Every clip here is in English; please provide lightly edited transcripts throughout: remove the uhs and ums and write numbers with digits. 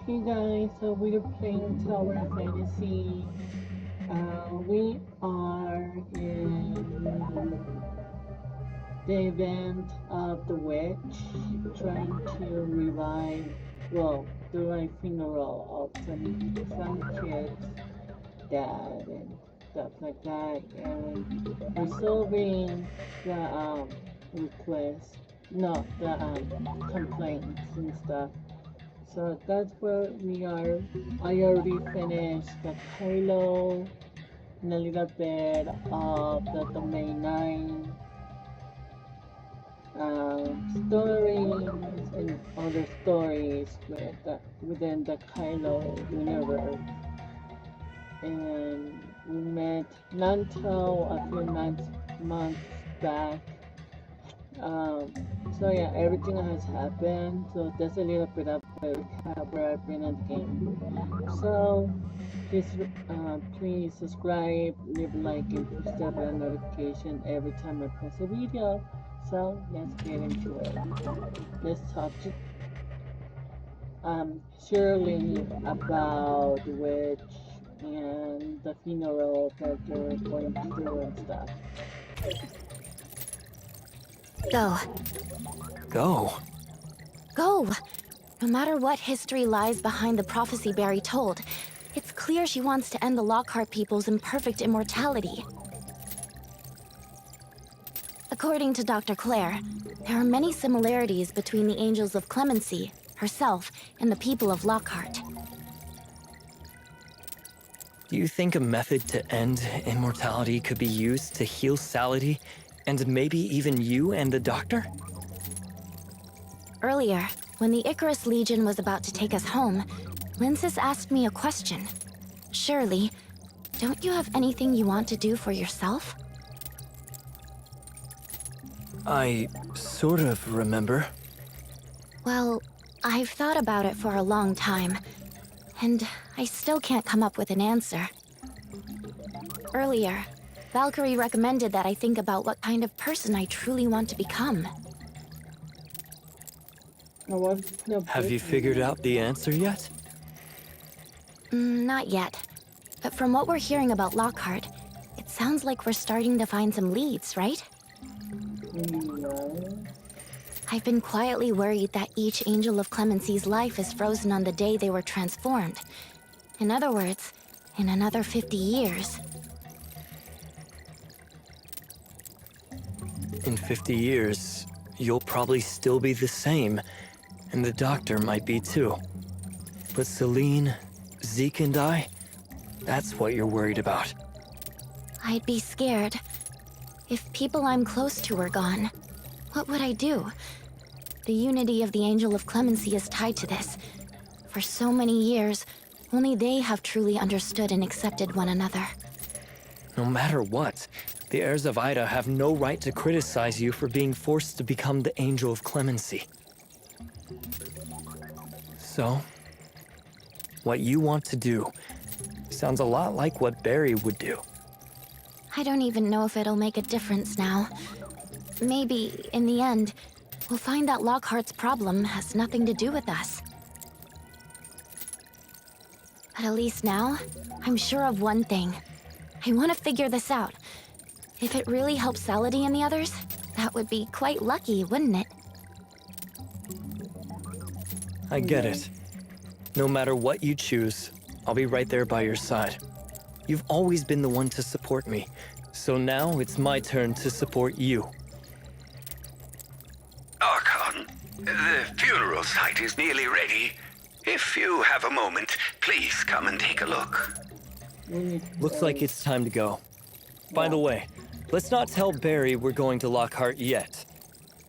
Hey guys, so we're playing Tower Fantasy. We are in the event of the witch trying to revive, well, do a funeral of some kids' dad and stuff like that, and resolving the requests, no, the complaints and stuff. So that's where we are. I already finished the Kylo and a little bit of the Domain 9 stories and other stories within the Kylo universe. And we met Nanto a few months back. Um, so yeah, everything has happened. So that's a little bit of a recap where I've been in the game. So please subscribe, leave a like, and push the bell notification every time I post a video. So let's get into it. Let's talk to Shirley about the witch and the funeral that they're going through and stuff. Go. Go. Go! No matter what history lies behind the prophecy Barry told, it's clear she wants to end the Lockhart people's imperfect immortality. According to Dr. Claire, there are many similarities between the Angels of Clemency, herself, and the people of Lockhart. Do you think a method to end immortality could be used to heal Salady, and maybe even you and the doctor? Earlier, when the Icarus Legion was about to take us home, Linsis asked me a question. Shirley, don't you have anything you want to do for yourself? I sort of remember. Well, I've thought about it for a long time, and I still can't come up with an answer. Earlier, Valkyrie recommended that I think about what kind of person I truly want to become. Have you figured out the answer yet? Not yet. But from what we're hearing about Lockhart, it sounds like we're starting to find some leads, right? No. I've been quietly worried that each Angel of Clemency's life is frozen on the day they were transformed. In other words, in another 50 years. In 50 years, you'll probably still be the same, and the doctor might be too. But Celine, Zeke and I, that's what you're worried about. I'd be scared. If people I'm close to were gone, what would I do? The unity of the Angel of Clemency is tied to this. For so many years, only they have truly understood and accepted one another. No matter what, the heirs of Ida have no right to criticize you for being forced to become the Angel of Clemency. So, what you want to do sounds a lot like what Barry would do. I don't even know if it'll make a difference now. Maybe, in the end, we'll find that Lockhart's problem has nothing to do with us. But at least now, I'm sure of one thing. I want to figure this out. If it really helps Salady and the others, that would be quite lucky, wouldn't it? I get it. No matter what you choose, I'll be right there by your side. You've always been the one to support me, so now it's my turn to support you. Archon, the funeral site is nearly ready. If you have a moment, please come and take a look. Looks like it's time to go. By the way, let's not tell Barry we're going to Lockhart yet.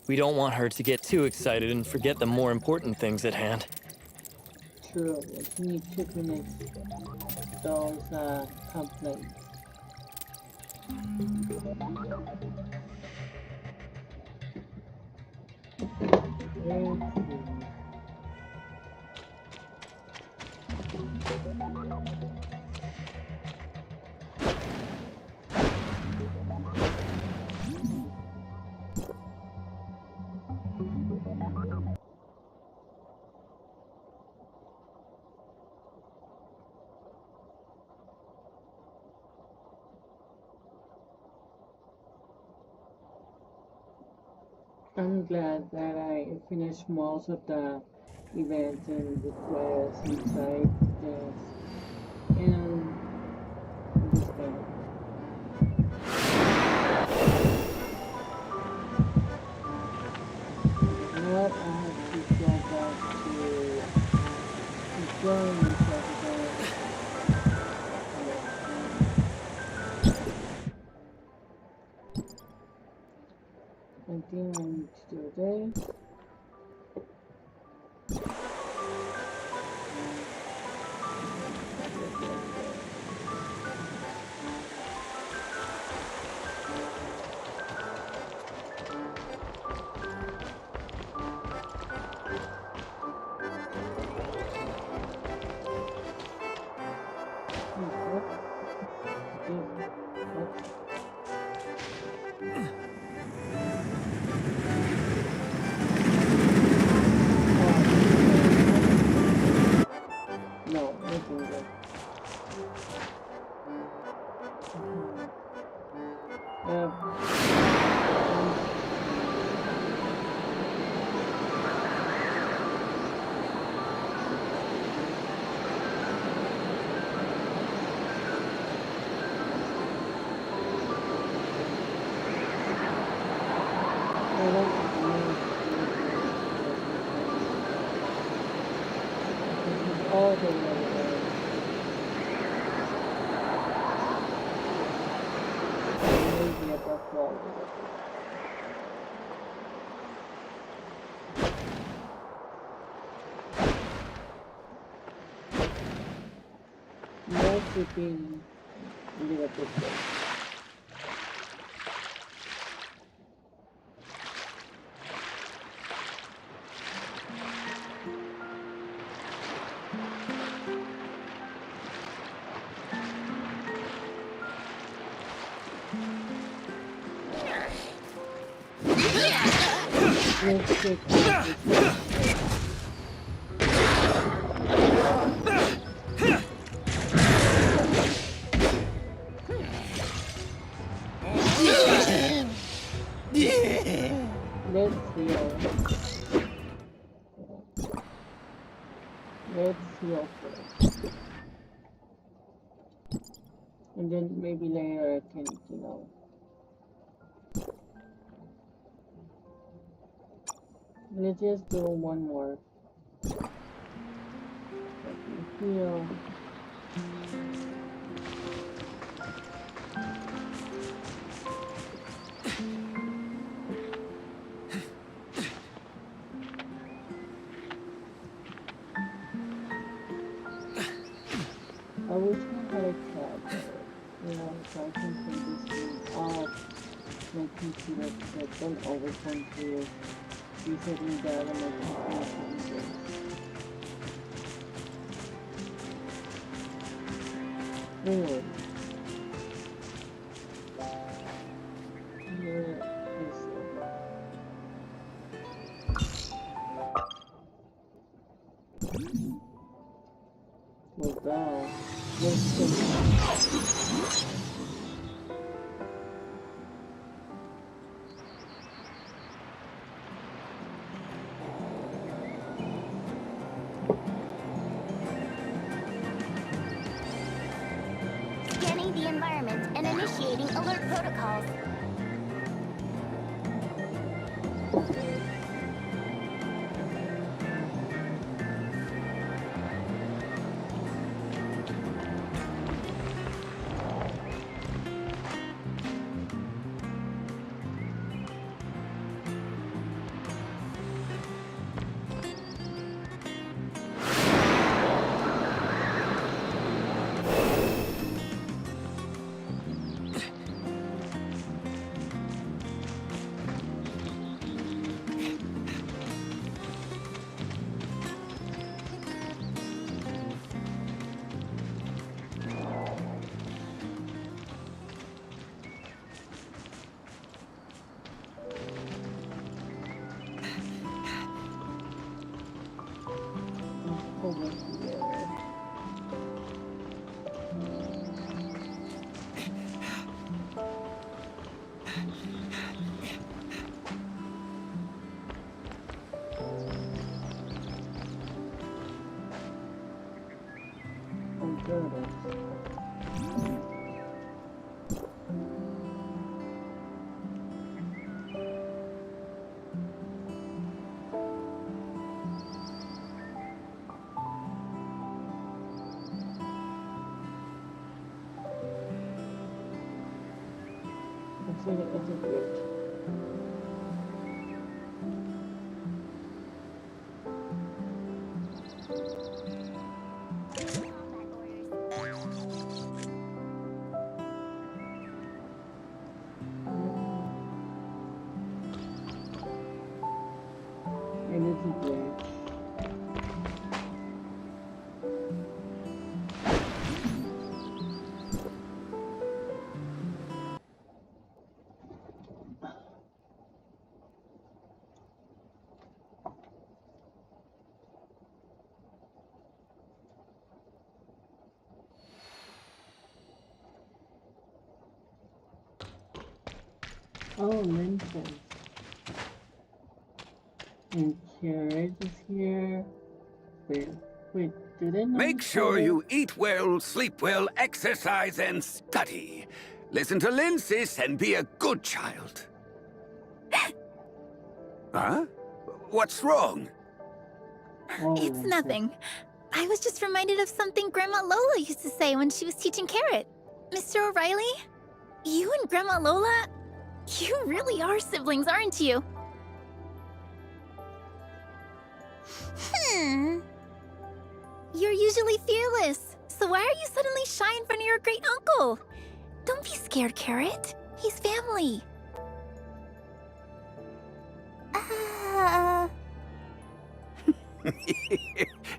We don't want her to get too excited and forget the more important things at hand. True, we need to finish those complaints. Let's see. I'm glad that I finished most of the events and the quests inside this and this game. Now I have to go back to join myself again. I think I need to do this. No, nothing good. I don't know. This is all the way. Maybe above all. No shipping little bit. Let's take this. Let's heal. Let's heal first. And then maybe later I can, let's just do one more. Let me heal. I wish I had a cat, so I can play this game off my computer because I don't always want to reset me down on my computer. Anyway. Here is well down. Let's see. Scanning the environment and initiating alert protocols. Over here. turtles. Looks like it's a bridge. And it's a bridge. Oh, Lincoln. And Carrot is here. Wait, do they know Make each sure other? you eat well, sleep well, exercise, and study. Listen to Lindsys and be a good child. Huh? What's wrong? Oh, It's Lincoln. nothing. I was just reminded of something Grandma Lola used to say when she was teaching Carrot. Mr. O'Reilly, you and Grandma Lola, you really are siblings, aren't you? You're usually fearless, so why are you suddenly shy in front of your great uncle? Don't be scared, Carrot. He's family.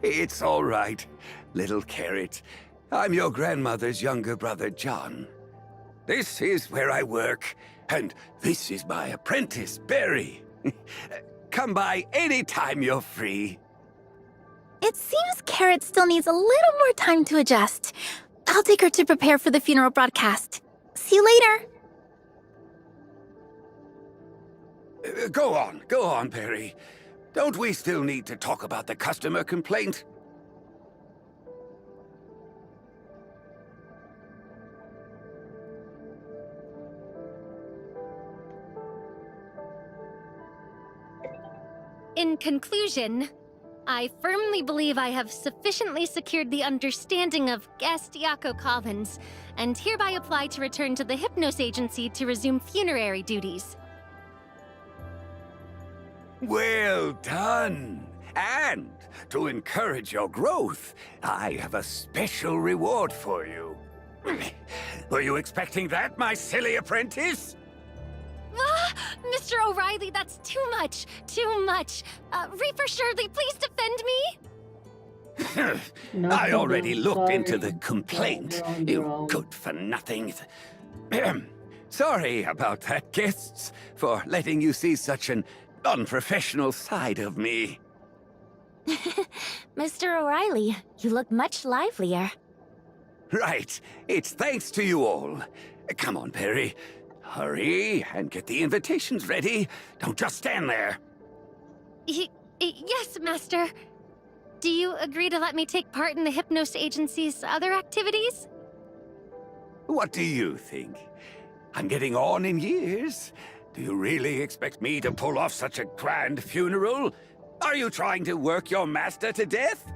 It's all right, little Carrot. I'm your grandmother's younger brother, John. This is where I work, and this is my apprentice, Barry. Come by anytime you're free. It seems Carrot still needs a little more time to adjust. I'll take her to prepare for the funeral broadcast. See you later. Go on, Barry. Don't we still need to talk about the customer complaint? In conclusion, I firmly believe I have sufficiently secured the understanding of guest Yako Collins, and hereby apply to return to the Hypnos Agency to resume funerary duties. Well done! And to encourage your growth, I have a special reward for you. Were you expecting that, my silly apprentice? Ah, Mr. O'Reilly, that's too much! Too much! Reaper Shirley, please defend me! Not I for already them, looked into sorry. the complaint, They're on you their own. good for nothing. Sorry about that, guests, for letting you see such an unprofessional side of me. Mr. O'Reilly, you look much livelier. Right, it's thanks to you all. Come on, Perry. Hurry and get the invitations ready. Don't just stand there. Yes, Master. Do you agree to let me take part in the Hypnos Agency's other activities? What do you think? I'm getting on in years. Do you really expect me to pull off such a grand funeral? Are you trying to work your master to death?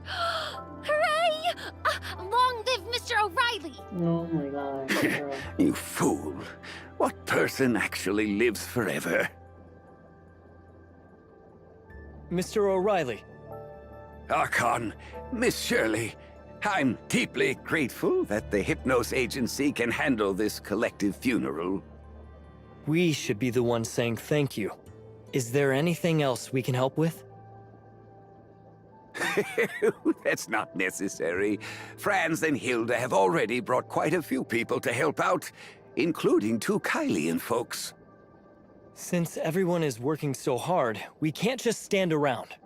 Hooray! Long live Mr. O'Reilly! Oh my god. Girl. You fool. What person actually lives forever? Mr. O'Reilly, Archon, Miss Shirley, I'm deeply grateful that the Hypnos Agency can handle this collective funeral. we should be the ones saying thank you. Is there anything else we can help with? That's not necessary. Franz and Hilda have already brought quite a few people to help out, including 2 Kylian folks. Since everyone is working so hard, we can't just stand around.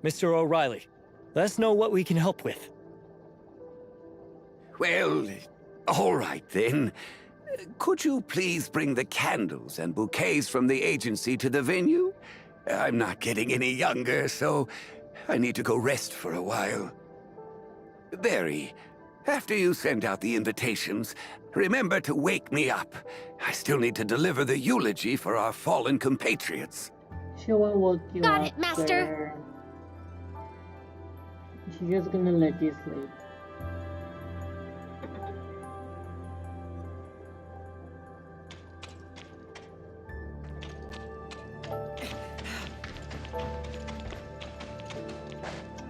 Mr. O'Reilly, let us know what we can help with. Well, all right then. Could you please bring the candles and bouquets from the agency to the venue? I'm not getting any younger, so I need to go rest for a while. Barry, after you send out the invitations, remember to wake me up. I still need to deliver the eulogy for our fallen compatriots. She will wake you Got up. it, Master. There. She's just gonna let you sleep.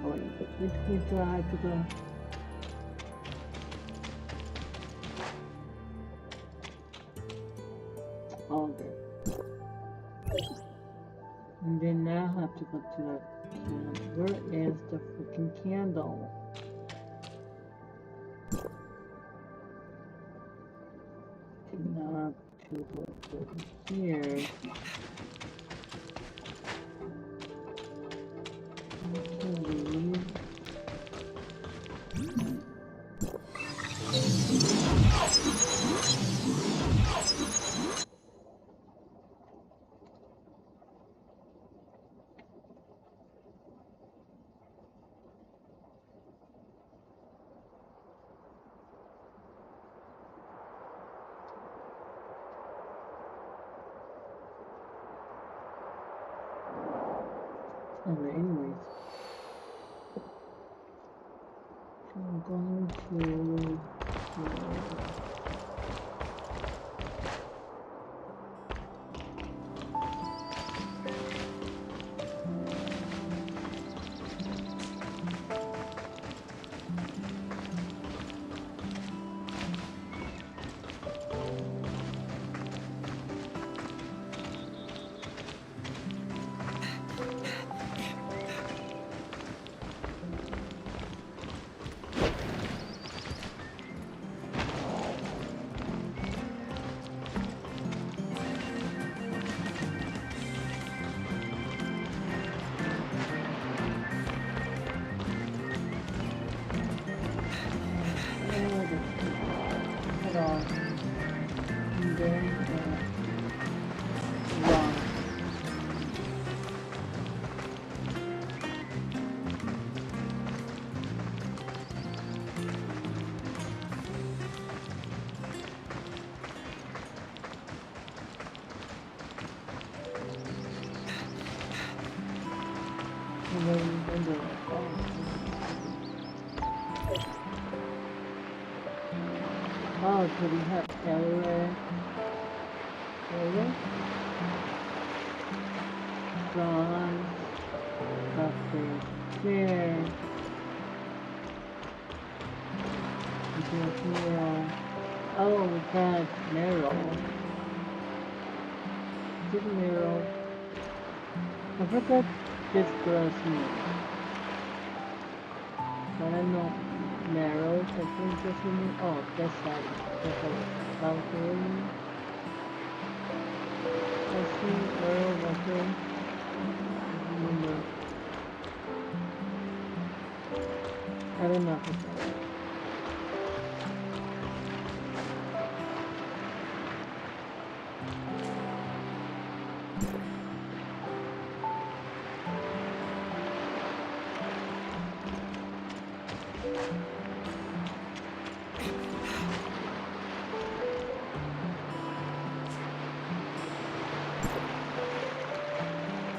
Oh, which do I have to go? Okay. And then now I have to go to that candle. Where is the freaking candle? Now to go over here. Okay. Anyways, so I'm going to hold on. And then run. And then do it. Oh, so we have Ella, John, Dr. Claire, Meryl. Oh, we got Meryl. Is it Meryl? I forgot this girl's name. But I know Meryl, I think that's her name. Oh, that's that. That's a Valkyrie. I see Meryl, Valkyrie. I don't remember. I don't know.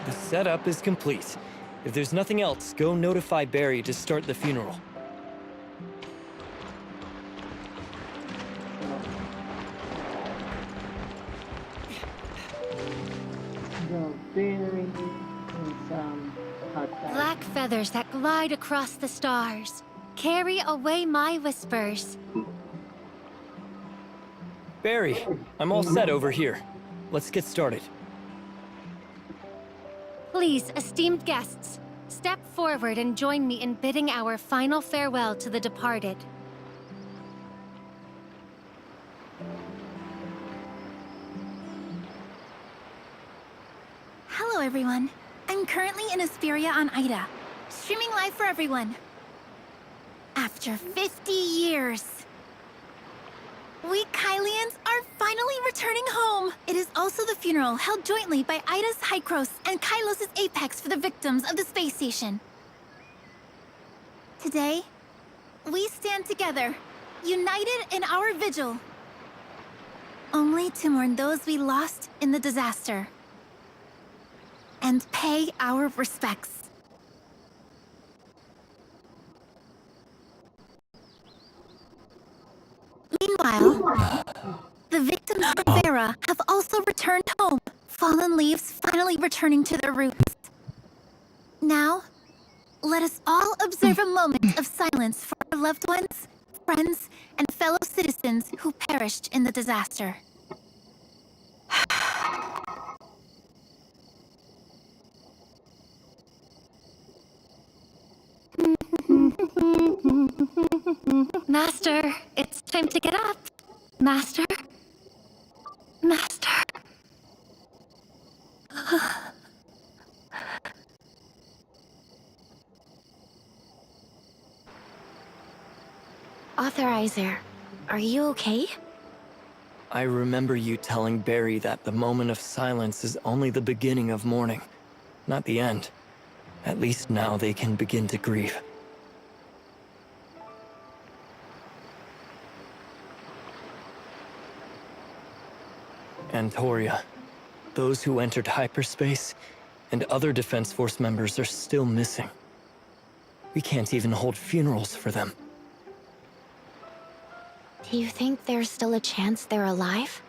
The setup is complete. If there's nothing else, go notify Barry to start the funeral. The berry and some hot dogs. Black feathers that glide across the stars. Carry away my whispers. Barry, I'm all set over here. Let's get started. Please, esteemed guests, step forward and join me in bidding our final farewell to the departed. Hello, everyone. I'm currently in Asperia on Ida, streaming live for everyone. After 50 years, we Kylians are finally returning home. It is also the funeral held jointly by Ida's Hykros and Kylos' Apex for the victims of the space station. Today, we stand together, united in our vigil. Only to mourn those we lost in the disaster. And pay our respects. Meanwhile, the victims from Vera have also returned home. Fallen leaves finally returning to their roots. Now, let us all observe a moment of silence for our loved ones, friends, and fellow citizens who perished in the disaster. Master, it's time to get up. Master? Master? Authorizer, are you okay? I remember you telling Barry that the moment of silence is only the beginning of mourning, not the end. At least now they can begin to grieve. Antoria, those who entered hyperspace and other Defense Force members are still missing. We can't even hold funerals for them. Do you think there's still a chance they're alive?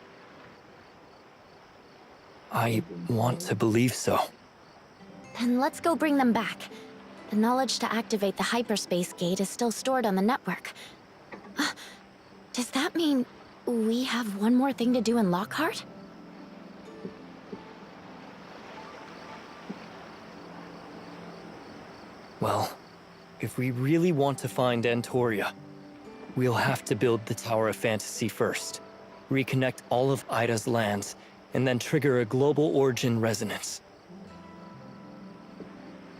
I want to believe so. Then let's go bring them back. The knowledge to activate the hyperspace gate is still stored on the network. Does that mean we have one more thing to do in Lockhart? Well, if we really want to find Antoria, we'll have to build the Tower of Fantasy first, reconnect all of Ida's lands, and then trigger a global origin resonance.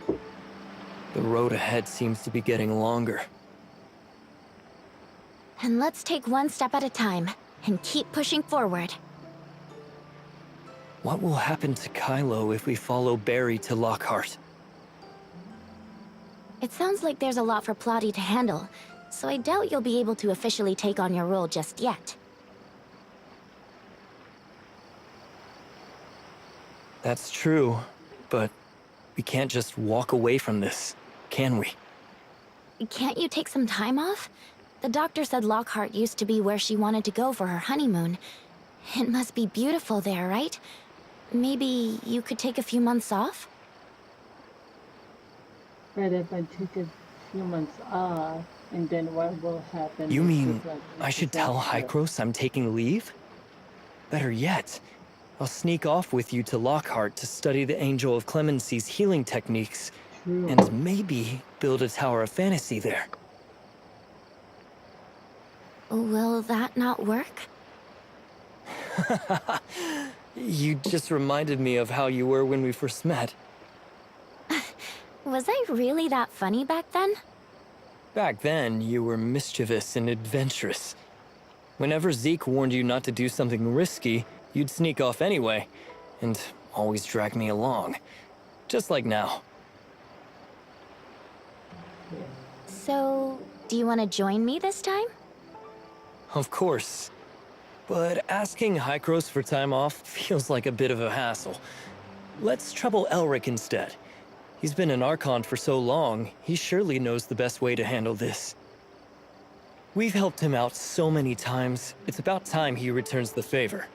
The road ahead seems to be getting longer. And let's take one step at a time, and keep pushing forward. What will happen to Kylo if we follow Barry to Lockhart? It sounds like there's a lot for Plotty to handle, so I doubt you'll be able to officially take on your role just yet. That's true, but we can't just walk away from this, can we? Can't you take some time off? The doctor said Lockhart used to be where she wanted to go for her honeymoon. It must be beautiful there, right? Maybe you could take a few months off? But if I took a few months off, and then what will happen? You is mean just like I should tell disaster. Hykros I'm taking leave? Better yet, I'll sneak off with you to Lockhart to study the Angel of Clemency's healing techniques, True. and maybe build a Tower of Fantasy there. Will that not work? You just reminded me of how you were when we first met. Was I really that funny back then? Back then, you were mischievous and adventurous. Whenever Zeke warned you not to do something risky, you'd sneak off anyway, and always drag me along. Just like now. So, do you want to join me this time? Of course. But asking Hykros for time off feels like a bit of a hassle. Let's trouble Elric instead. He's been an Archon for so long, he surely knows the best way to handle this. We've helped him out so many times, it's about time he returns the favor.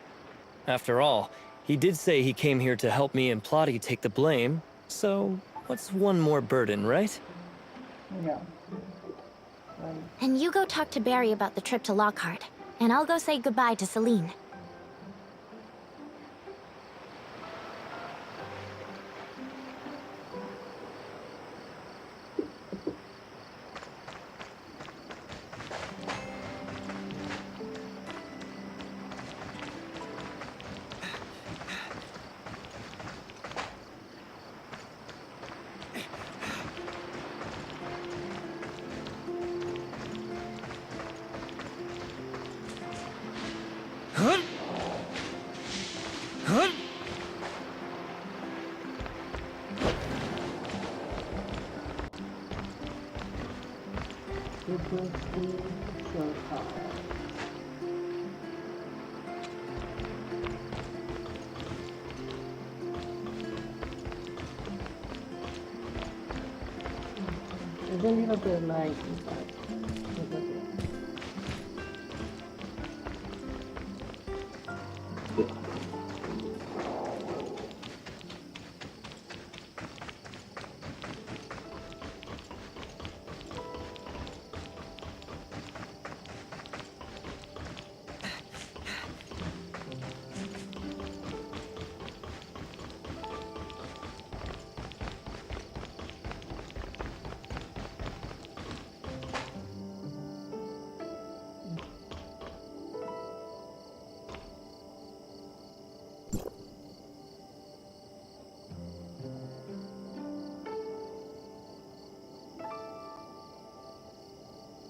After all, he did say he came here to help me and Plotty take the blame, so what's one more burden, right? Yeah. And you go talk to Barry about the trip to Lockhart, and I'll go say goodbye to Celine. Huh? Frequency show card. It's a little bit like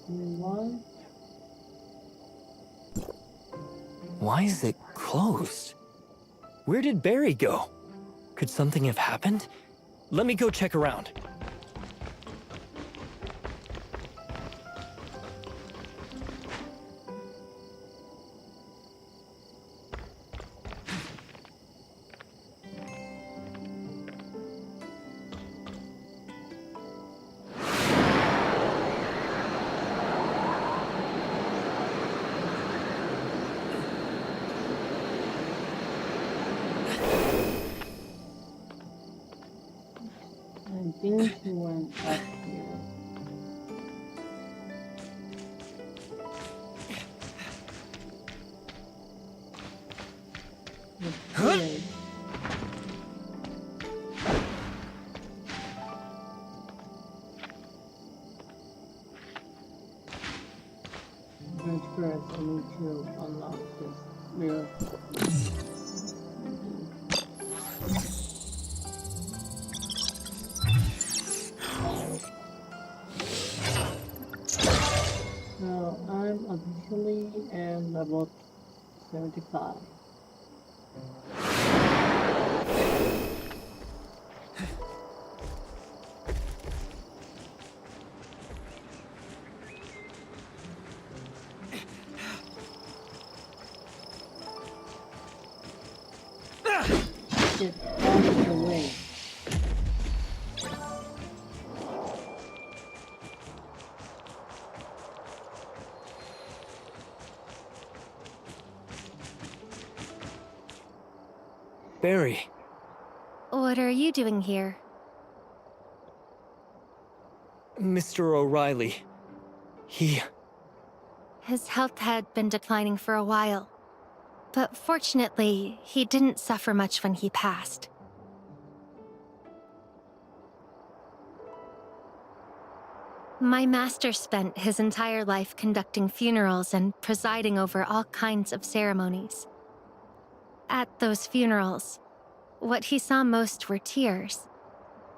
one. Why is it closed? Where did Barry go? Could something have happened? Let me go check around. I think he went up here. Okay. But first, I need to unlock this mirror. So I'm officially at level 75. Get out of the way. Barry, What are you doing here? Mr. O'Reilly. His health had been declining for a while, but fortunately, he didn't suffer much when he passed. My master spent his entire life conducting funerals and presiding over all kinds of ceremonies. At those funerals, what he saw most were tears,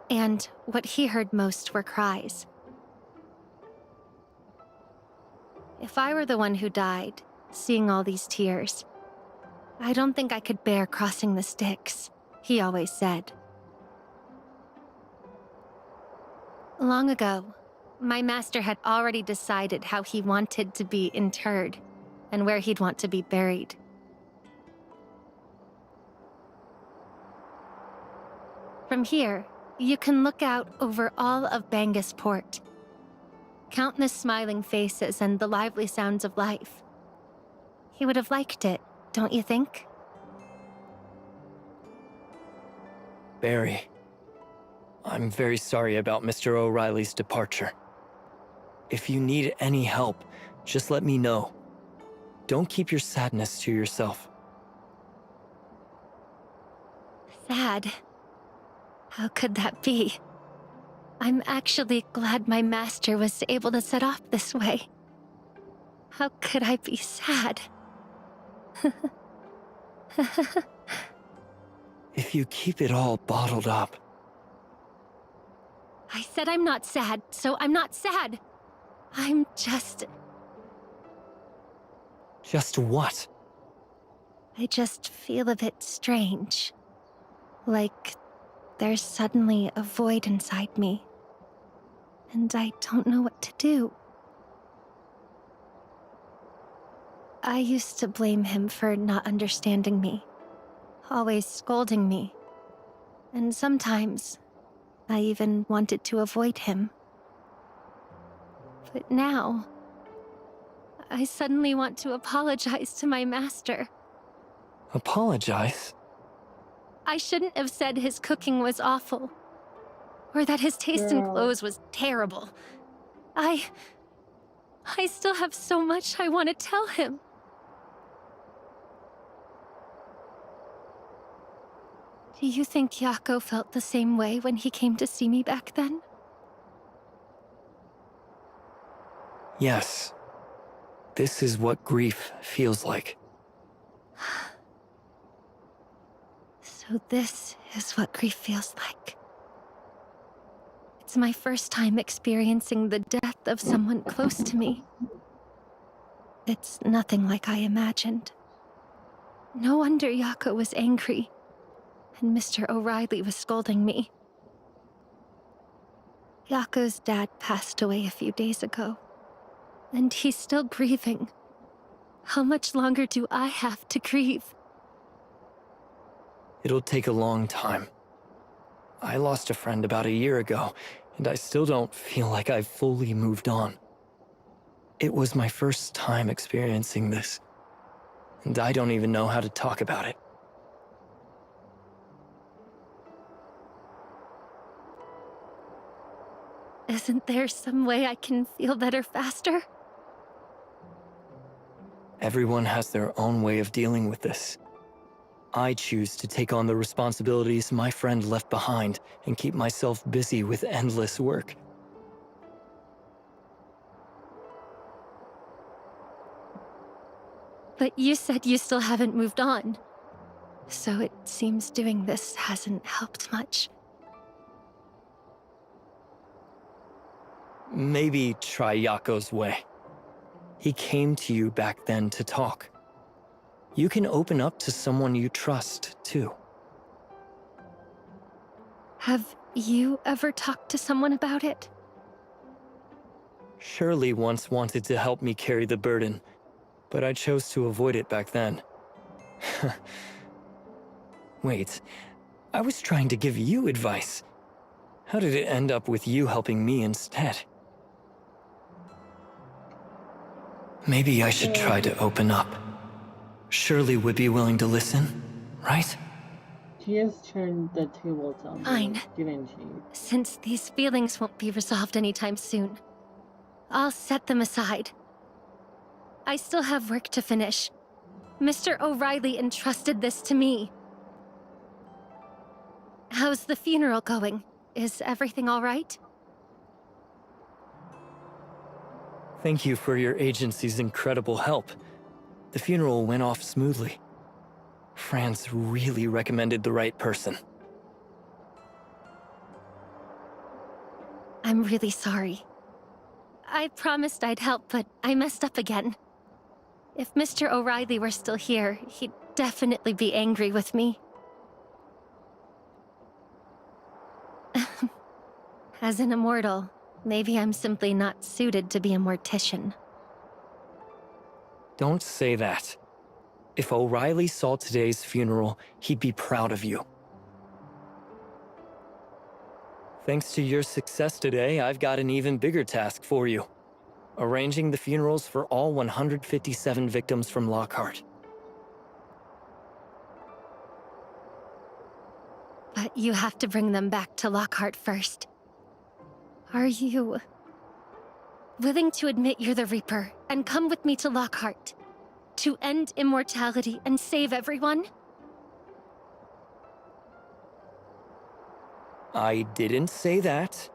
and what he heard most were cries. If I were the one who died, seeing all these tears, I don't think I could bear crossing the Styx, he always said. Long ago, my master had already decided how he wanted to be interred and where he'd want to be buried. From here, you can look out over all of Bangus Port. Countless smiling faces and the lively sounds of life. He would have liked it, don't you think? Barry, I'm very sorry about Mr. O'Reilly's departure. If you need any help, just let me know. Don't keep your sadness to yourself. Sad. How could that be? I'm actually glad my master was able to set off this way. How could I be sad? If you keep it all bottled up, I said I'm not sad, so I'm not sad. I'm just... just what? I just feel a bit strange. Like there's suddenly a void inside me. And I don't know what to do. I used to blame him for not understanding me, always scolding me. And sometimes, I even wanted to avoid him. But now, I suddenly want to apologize to my master. Apologize? I shouldn't have said his cooking was awful, or that his taste in Girl. clothes was terrible. I still have so much I want to tell him. Do you think Yako felt the same way when he came to see me back then? Yes. This is what grief feels like. So this is what grief feels like. It's my first time experiencing the death of someone close to me. It's nothing like I imagined. No wonder Yako was angry, and Mr. O'Reilly was scolding me. Yako's dad passed away a few days ago, and he's still grieving. How much longer do I have to grieve? It'll take a long time. I lost a friend about a year ago, and I still don't feel like I've fully moved on. It was my first time experiencing this, and I don't even know how to talk about it. Isn't there some way I can feel better faster? Everyone has their own way of dealing with this. I choose to take on the responsibilities my friend left behind and keep myself busy with endless work. But you said you still haven't moved on. So it seems doing this hasn't helped much. Maybe try Yako's way. He came to you back then to talk. You can open up to someone you trust, too. Have you ever talked to someone about it? Shirley once wanted to help me carry the burden, but I chose to avoid it back then. Wait, I was trying to give you advice. How did it end up with you helping me instead? Maybe I should try to open up. Shirley would be willing to listen, right? She just turned the tables on Fine. me, didn't she? Since these feelings won't be resolved anytime soon, I'll set them aside. I still have work to finish. Mr. O'Reilly entrusted this to me. How's the funeral going? Is everything all right? Thank you for your agency's incredible help. The funeral went off smoothly. Franz really recommended the right person. I'm really sorry. I promised I'd help, but I messed up again. If Mr. O'Reilly were still here, he'd definitely be angry with me. As an immortal, maybe I'm simply not suited to be a mortician. Don't say that. If O'Reilly saw today's funeral, he'd be proud of you. Thanks to your success today, I've got an even bigger task for you. Arranging the funerals for all 157 victims from Lockhart. But you have to bring them back to Lockhart first. Are you willing to admit you're the Reaper and come with me to Lockhart? To end immortality and save everyone? I didn't say that.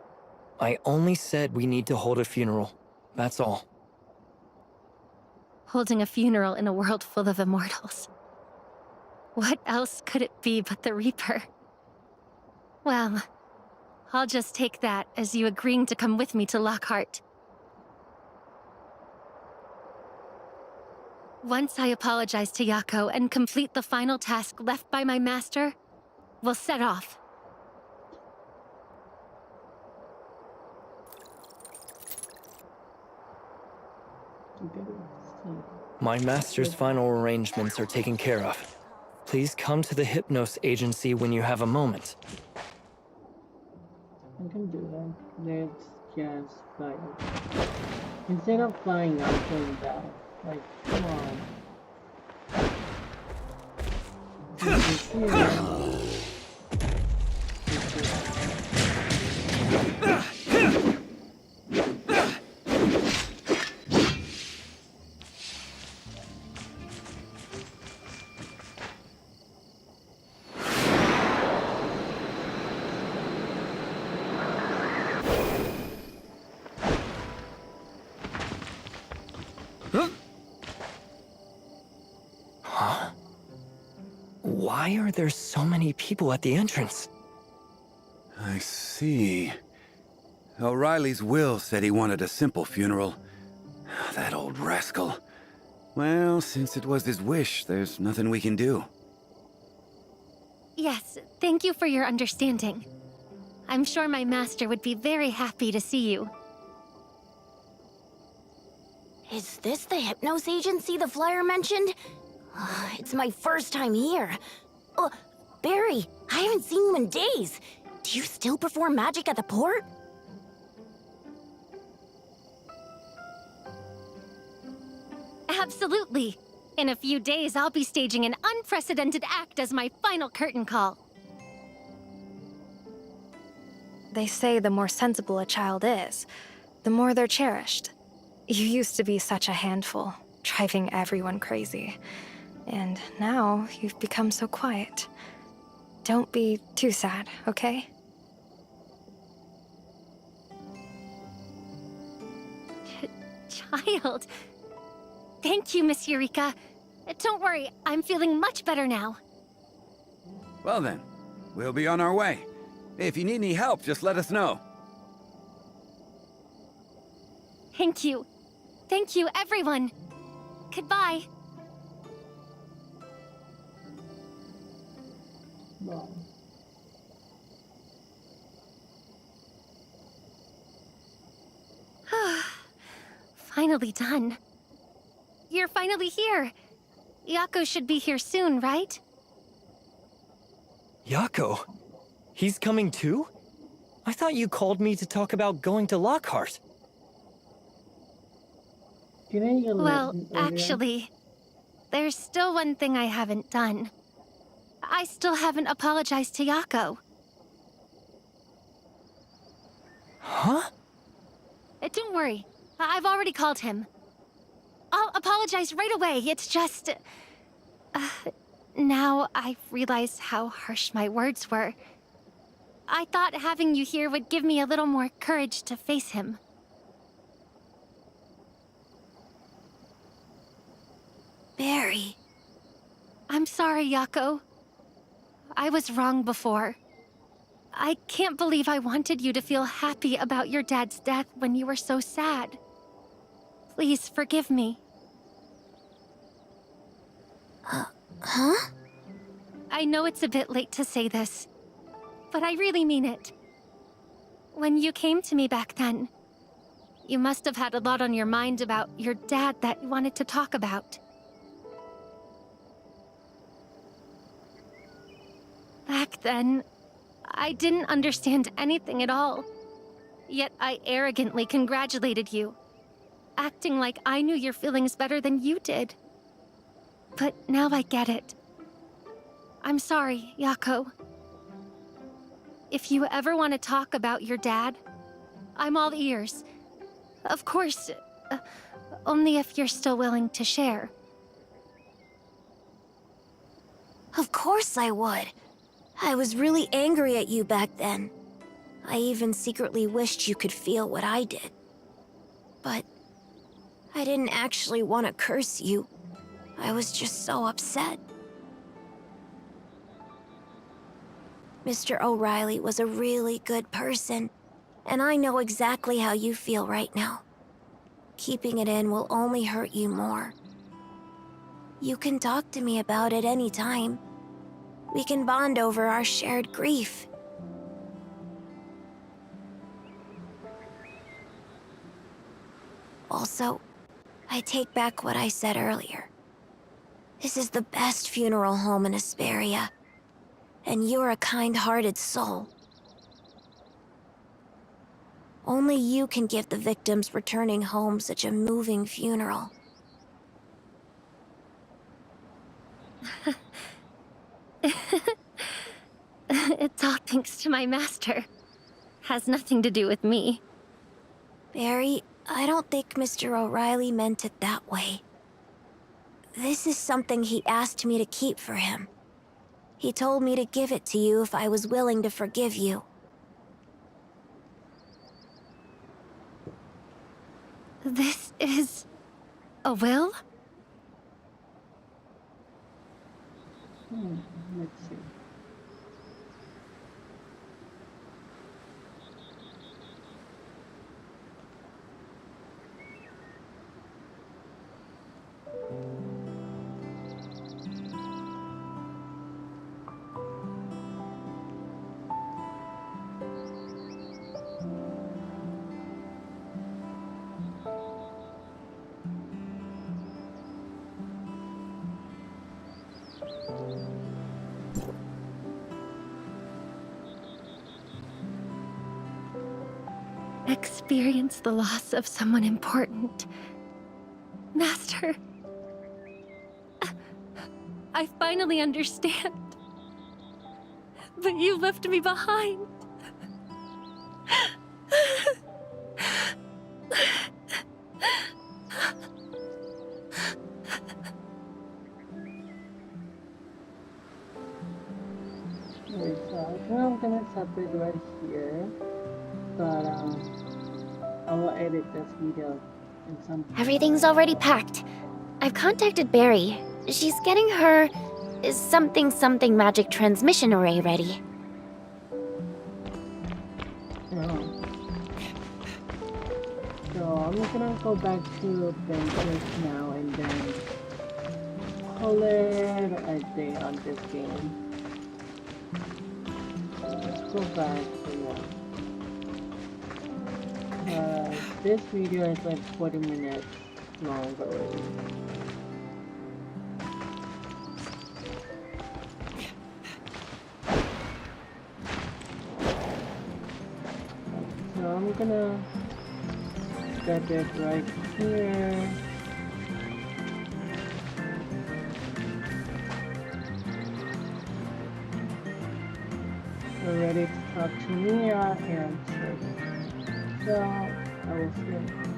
I only said we need to hold a funeral. That's all. Holding a funeral in a world full of immortals. What else could it be but the Reaper? Well, I'll just take that as you agreeing to come with me to Lockhart. Once I apologize to Yako and complete the final task left by my master, we'll set off. My master's final arrangements are taken care of. Please come to the Hypnos Agency when you have a moment. I can do that. Let's just fly up. Instead of flying up and down. Like, come on. Huh? Why are there so many people at the entrance? I see. O'Reilly's will said he wanted a simple funeral. That old rascal. Well, since it was his wish, there's nothing we can do. Yes, thank you for your understanding. I'm sure my master would be very happy to see you. Is this the Hypnos Agency the flyer mentioned? It's my first time here. Barry, I haven't seen you in days. Do you still perform magic at the port? Absolutely. In a few days, I'll be staging an unprecedented act as my final curtain call. They say the more sensible a child is, the more they're cherished. You used to be such a handful, driving everyone crazy. And now you've become so quiet. Don't be too sad, okay? Child. Thank you, Miss Eureka. Don't worry, I'm feeling much better now. Well then, we'll be on our way. If you need any help, just let us know. Thank you. Thank you, everyone. Goodbye. Wow. Finally done. You're finally here. Yako should be here soon, right? Yako? He's coming too? I thought you called me to talk about going to Lockhart. Didn't you Well, listen earlier? actually, there's still one thing I haven't done. I still haven't apologized to Yako. Huh? Don't worry. I've already called him. I'll apologize right away. It's just... now I realize how harsh my words were. I thought having you here would give me a little more courage to face him. Barry. I'm sorry, Yako. I was wrong before. I can't believe I wanted you to feel happy about your dad's death when you were so sad. Please forgive me. Huh? I know it's a bit late to say this, but I really mean it. When you came to me back then, you must have had a lot on your mind about your dad that you wanted to talk about. Back then, I didn't understand anything at all. Yet I arrogantly congratulated you, acting like I knew your feelings better than you did. But now I get it. I'm sorry, Yako. If you ever want to talk about your dad, I'm all ears. Of course, only if you're still willing to share. Of course I would. I was really angry at you back then. I even secretly wished you could feel what I did. But I didn't actually want to curse you. I was just so upset. Mr. O'Reilly was a really good person, and I know exactly how you feel right now. Keeping it in will only hurt you more. You can talk to me about it any time. We can bond over our shared grief. Also, I take back what I said earlier. This is the best funeral home in Asperia. And you're a kind-hearted soul. Only you can give the victims returning home such a moving funeral. It's all thanks to my master. Has nothing to do with me. Barry, I don't think Mr. O'Reilly meant it that way. This is something he asked me to keep for him. He told me to give it to you if I was willing to forgive you. This is... a will? Let's see. Experience the loss of someone important. Master. I finally understand. But you left me behind. Wait, so I think I'm gonna stop it right here. But I will edit this video in some. Everything's already packed. I've contacted Barry. She's getting her something magic transmission array ready. Oh. So I'm gonna go back to Benches now and then call it a day on this game. So let's go back to one. This video is like 40 minutes long already. So I'm gonna set it right here. We're ready to talk to Mia and Shirley. So I will see.